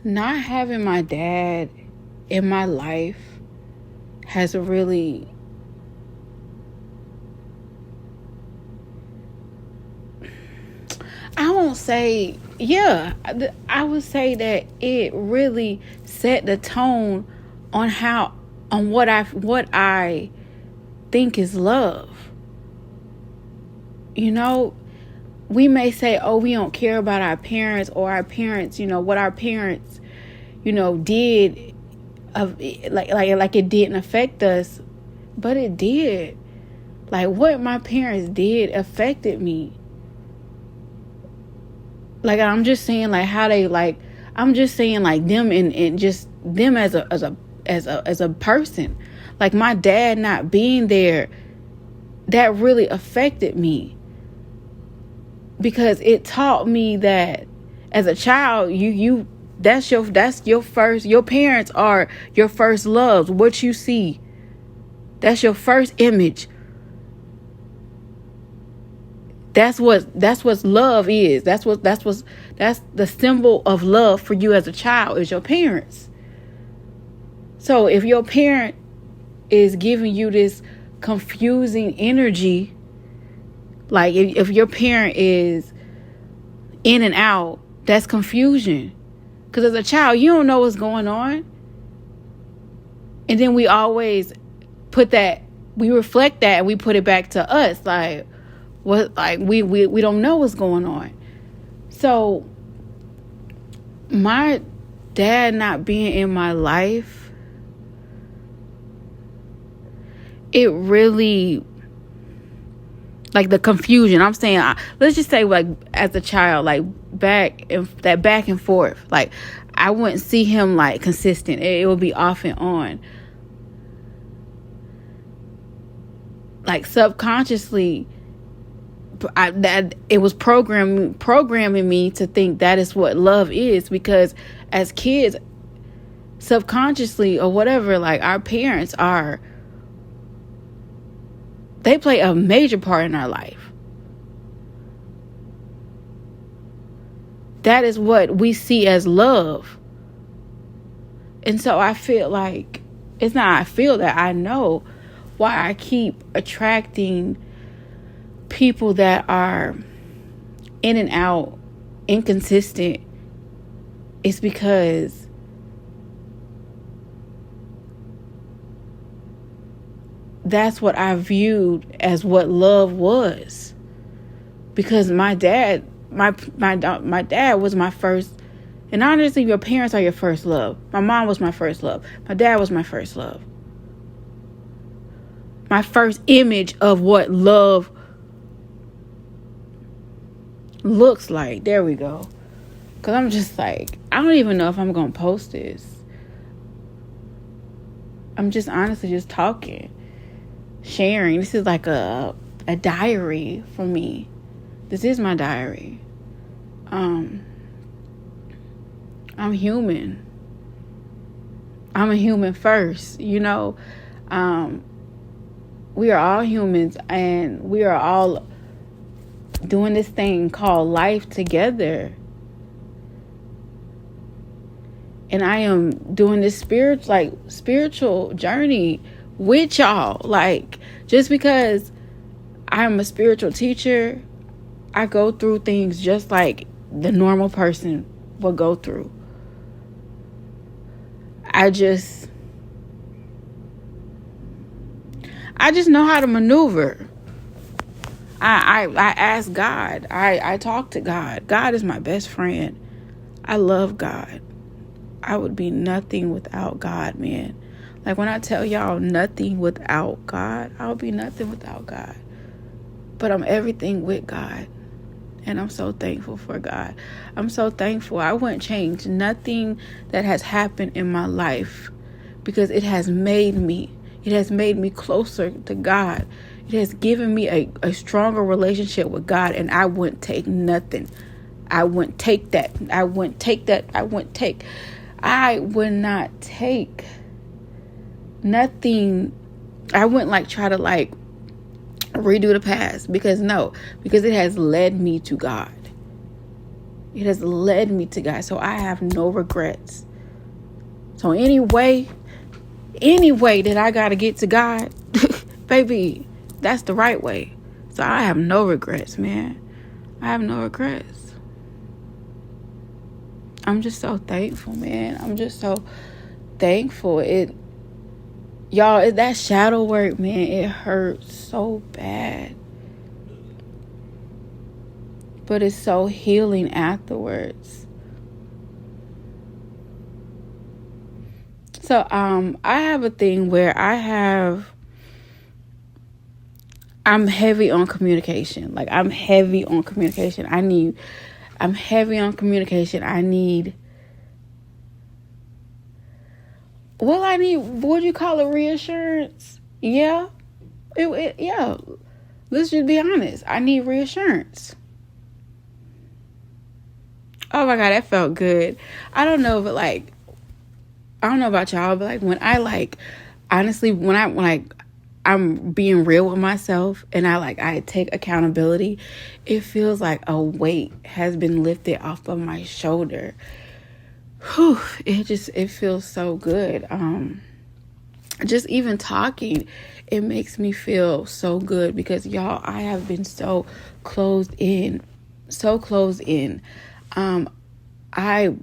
Not having my dad in my life has really, I won't say, yeah, I would say that it really set the tone on what I think is love. You know, we may say, oh, we don't care about our parents, or our parents, what our parents, did, like it didn't affect us, but it did. Like, what my parents did affected me. Like, I'm just saying, like, how they, like, I'm just saying, like, them and just them as a person. Like, my dad not being there, that really affected me. Because it taught me that as a child, that's your first, your parents are your first loves. What you see, that's your first image. That's what love is. That's the symbol of love for you as a child is your parents. So if your parent is giving you this confusing energy, like if your parent is in and out, that's confusion. Because as a child, you don't know what's going on. And then we always we reflect that and we put it back to us. Like, what? Like, we don't know what's going on. So my dad not being in my life, it really, like, the confusion. I'm saying, let's just say, like, as a child, like, back and forth. Like, I wouldn't see him, like, consistent. It would be off and on. Like, subconsciously, it was programming me to think that is what love is. Because as kids, subconsciously or whatever, like, our parents they play a major part in our life. That is what we see as love. And so I feel like, it's not I feel that, I know why I keep attracting people that are in and out, inconsistent. It's because that's what I viewed as what love was. Because my dad was my first, and honestly, your parents are your first love. My mom was my first love. My dad was my first love. My first image of what love looks like. There we go. Because I'm just like, I don't even know if I'm going to post this. I'm just honestly just talking, sharing. This is like a diary for me. This is my diary. I'm human. I'm a human first, We are all humans, and we are all doing this thing called life together. And I am doing this spiritual journey with y'all. Like, just because I'm a spiritual teacher, I go through things just like the normal person will go through. I just know how to maneuver. I ask God. I talk to God. God is my best friend. I love God. I would be nothing without God, man. Like, when I tell y'all nothing without God, I'll be nothing without God. But I'm everything with God. And I'm so thankful for God. I'm so thankful. I wouldn't change nothing that has happened in my life, because it has made me closer to God. It has given me a stronger relationship with God, and I wouldn't take nothing. I wouldn't take that. I would not take nothing. I wouldn't try to redo the past, because it has led me to God. It has led me to God. So I have no regrets. So any way that I got to get to God, baby, that's the right way. So I have no regrets, man. I have no regrets. I'm just so thankful, man. I'm just so thankful. Y'all, that shadow work, man, it hurts so bad. But it's so healing afterwards. So I have a thing where I'm heavy on communication. Like, I'm heavy on communication. I'm heavy on communication. I need what do you call it, reassurance? Yeah. Yeah. Let's just be honest. I need reassurance. Oh my God, that felt good. I don't know about y'all, but like when I honestly, when I'm being real with myself and I take accountability, it feels like a weight has been lifted off of my shoulder. Whew, it feels so good. Just even talking, it makes me feel so good because y'all, I have been so closed in. I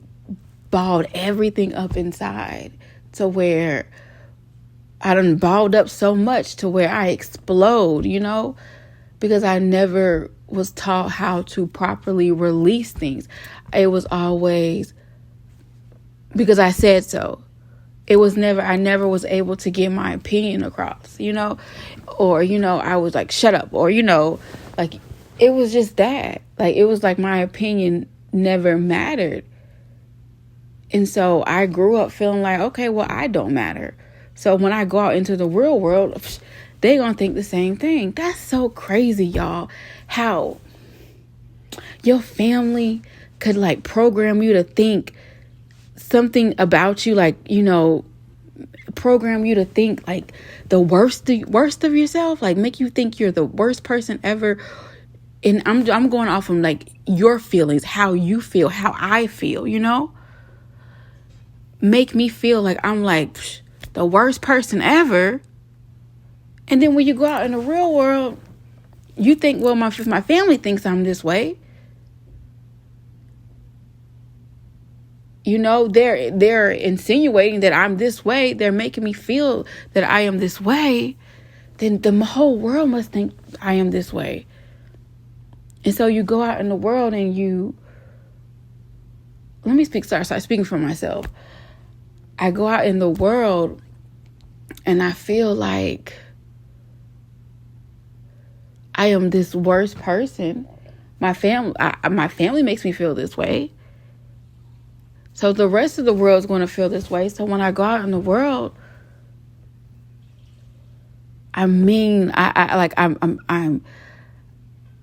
balled everything up inside to where I done balled up so much to where I explode, because I never was taught how to properly release things. It was always because I said so. I never was able to get my opinion across, or, I was like, shut up, or, like, it was just that. Like, it was like my opinion never mattered. And so I grew up feeling like, okay, well, I don't matter. So when I go out into the real world, they gonna think the same thing. That's so crazy, y'all. How your family could like program you to think something about you, like, program you to think like the worst of yourself, like make you think you're the worst person ever. And I'm going off from like your feelings, how you feel, how I feel, make me feel like I'm like the worst person ever. And then when you go out in the real world, you think, well, my family thinks I'm this way. They're insinuating that I'm this way. They're making me feel that I am this way. Then the whole world must think I am this way. And so you go out in the world and start speaking for myself. I go out in the world and I feel like I am this worst person. My family makes me feel this way. So the rest of the world is going to feel this way. So when I go out in the world, I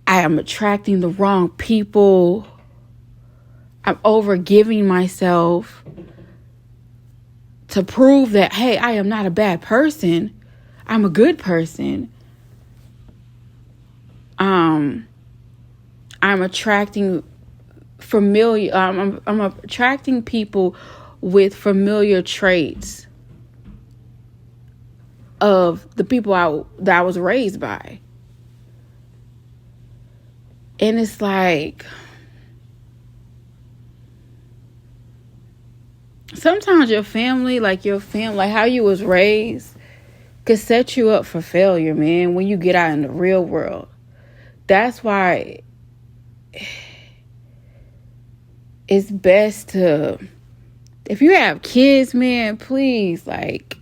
am attracting the wrong people. I'm overgiving myself to prove that, hey, I am not a bad person. I'm a good person. I'm attracting familiar. I'm attracting people with familiar traits of the people that I was raised by. And it's like, sometimes your family, like how you was raised, could set you up for failure, man, when you get out in the real world. That's why it's best to, if you have kids, man, please, like,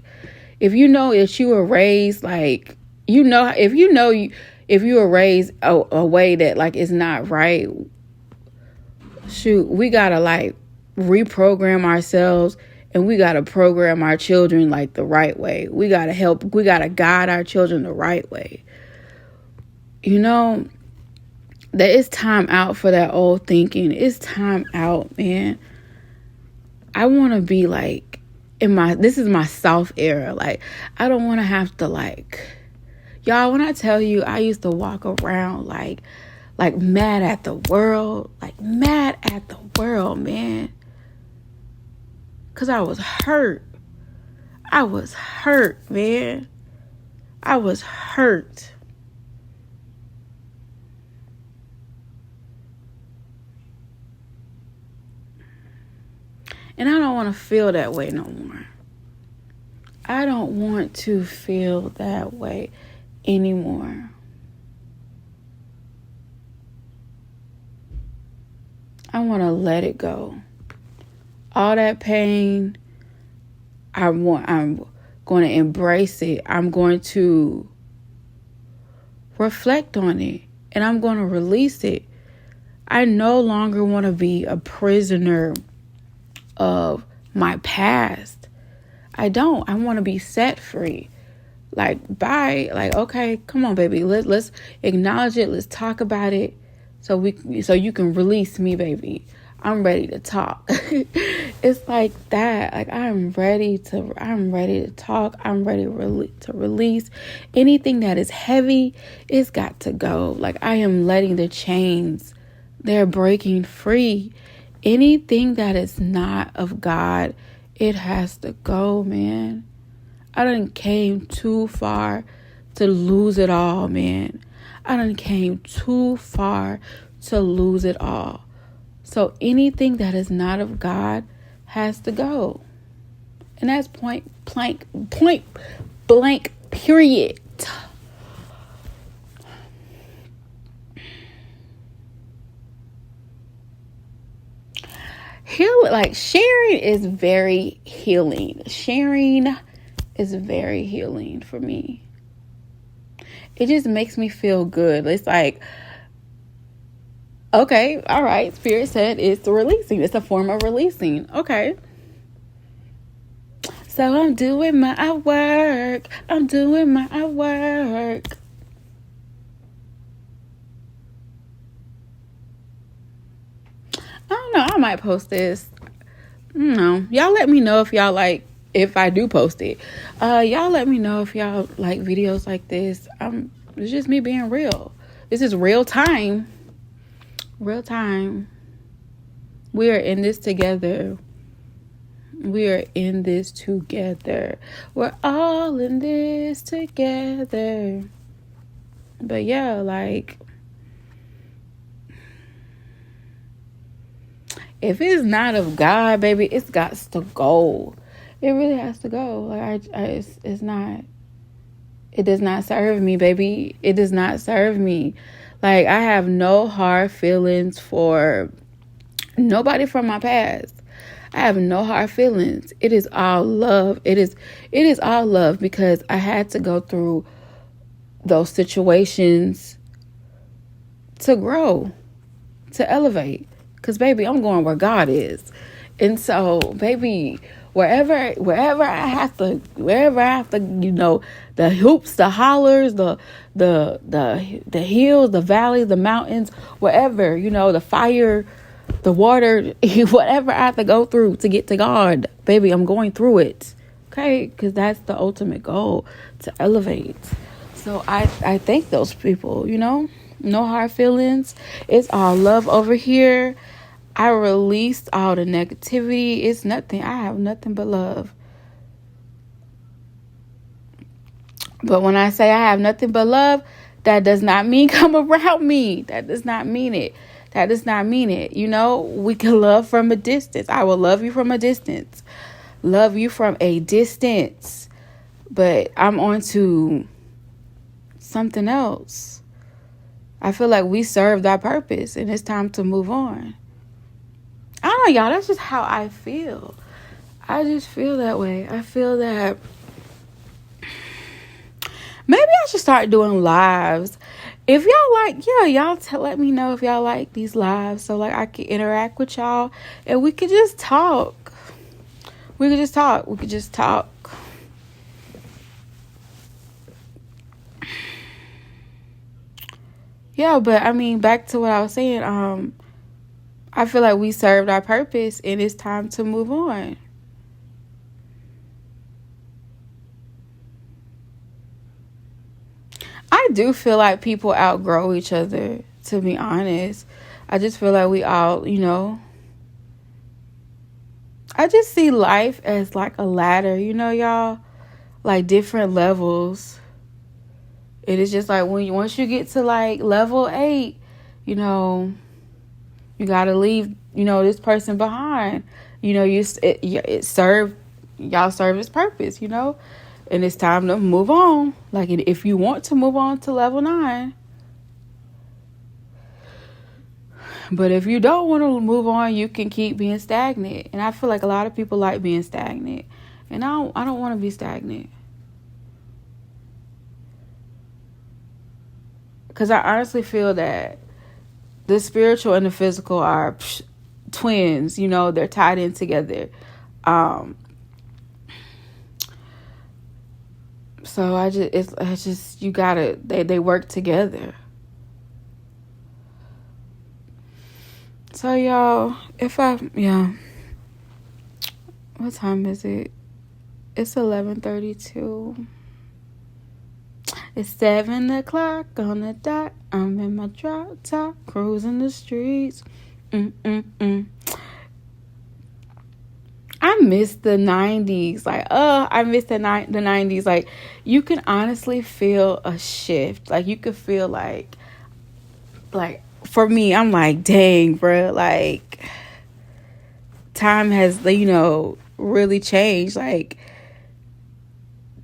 if you know that you were raised, like, if you were raised a way that, like, is not right, shoot, we gotta, like, reprogram ourselves, and we gotta program our children, like, the right way. We gotta guide our children the right way. That it's time out for that old thinking. It's time out, man. I want to be like this is my soft era. Like, I don't want to have to, like, y'all, when I tell you, I used to walk around like like mad at the world, man. Because I was hurt. I was hurt, man. I was hurt. And I don't want to feel that way no more. I don't want to feel that way anymore. I want to let it go. All that pain, I'm going to embrace it. I'm going to reflect on it, and I'm going to release it. I no longer want to be a prisoner of my past. I don't. I want to be set free. Like, bye. Like, okay, come on, baby. Let's acknowledge it. Talk about it, so you can release me, baby. I'm ready to talk. It's like that. Like, I'm ready to talk. I'm ready to release anything that is heavy. It's got to go. Like, I am letting the chains, they're breaking free. Anything that is not of God, it has to go, man. I done came too far to lose it all, man. I done came too far to lose it all. So anything that is not of God has to go. And that's point blank, period. Sharing is very healing. Sharing is very healing for me. It just makes me feel good. It's like, okay, all right, Spirit said it's releasing. It's a form of releasing. Okay. So I'm doing my work. I don't know. I might post this. No, y'all let me know if y'all like, if I do post it. Y'all let me know if y'all like videos like this. It's just me being real. This is real time. Real time. We are in this together. We're all in this together. But yeah, like, if it's not of God, baby, it's got to go. It really has to go. Like, it's not. It does not serve me, baby. It does not serve me. Like, I have no hard feelings for nobody from my past. I have no hard feelings. It is all love. It is all love, because I had to go through those situations to grow, to elevate. Because, baby, I'm going where God is. And so, baby, wherever I have to, you know, the hoops, the hollers, the hills, the valleys, the mountains, wherever, you know, the fire, the water, whatever I have to go through to get to God, baby, I'm going through it. Okay? Because that's the ultimate goal, to elevate. So I thank those people, you know, no hard feelings. It's all love over here. I released all the negativity. It's nothing. I have nothing but love. But when I say I have nothing but love, that does not mean come around me. That does not mean it. You know, we can love from a distance. I will love you from a distance. Love you from a distance. But I'm on to something else. I feel like we served our purpose, and it's time to move on. I don't know, y'all. That's just how I feel. I just feel that way. I feel that maybe I should start doing lives. If y'all like, y'all let me know if y'all like these lives, so like I can interact with y'all and we could just talk. We could just talk. Yeah, but I mean, back to what I was saying. I feel like we served our purpose and it's time to move on. I do feel like people outgrow each other to be honest. I just feel like we all, I just see life as like a ladder, y'all, like different levels. It is just like once you get to like level 8, you gotta leave, this person behind. Y'all serve its purpose, and it's time to move on. Like if you want to move on to level 9. But if you don't want to move on, you can keep being stagnant. And I feel like a lot of people like being stagnant. And I don't want to be stagnant. Because I honestly feel that the spiritual and the physical are twins. They're tied in together. So you gotta, they work together. So y'all, what time is it? It's 11:32. It's 7 o'clock on the dot. I'm in my drop top, cruising the streets. I miss the 90s. Like, I miss the 90s. Like, you can honestly feel a shift. Like, you could feel like for me, I'm like, dang, bro. Like, time has, really changed. Like,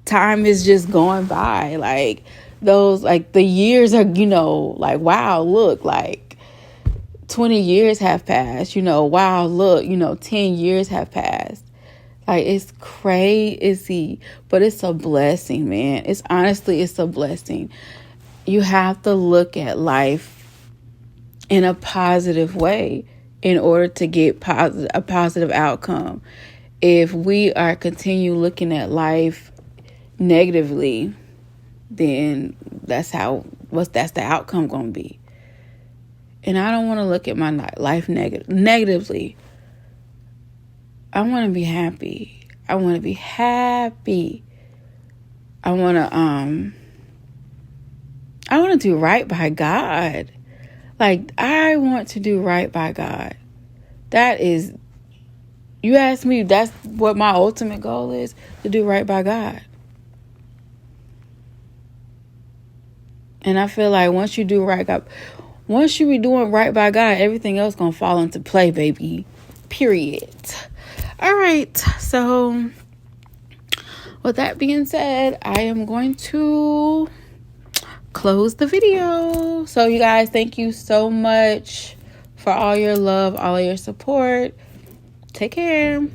time is just going by. Like, those, like, the years are, like, wow, look, like, 20 years have passed. Wow, look, 10 years have passed. Like, it's crazy, but it's a blessing, man. It's a blessing. You have to look at life in a positive way in order to get a positive outcome. If we are continue looking at life negatively, then that's the outcome going to be. And I don't want to look at my life negatively. I want to be happy. I want to be happy. I want to do right by God. Like, I want to do right by God. That is, you ask me, that's what my ultimate goal is, to do right by God. And I feel like once you be doing right by God, everything else gonna fall into play, baby. Period. All right. So, with that being said, I am going to close the video. So you guys, thank you so much for all your love, all your support. Take care.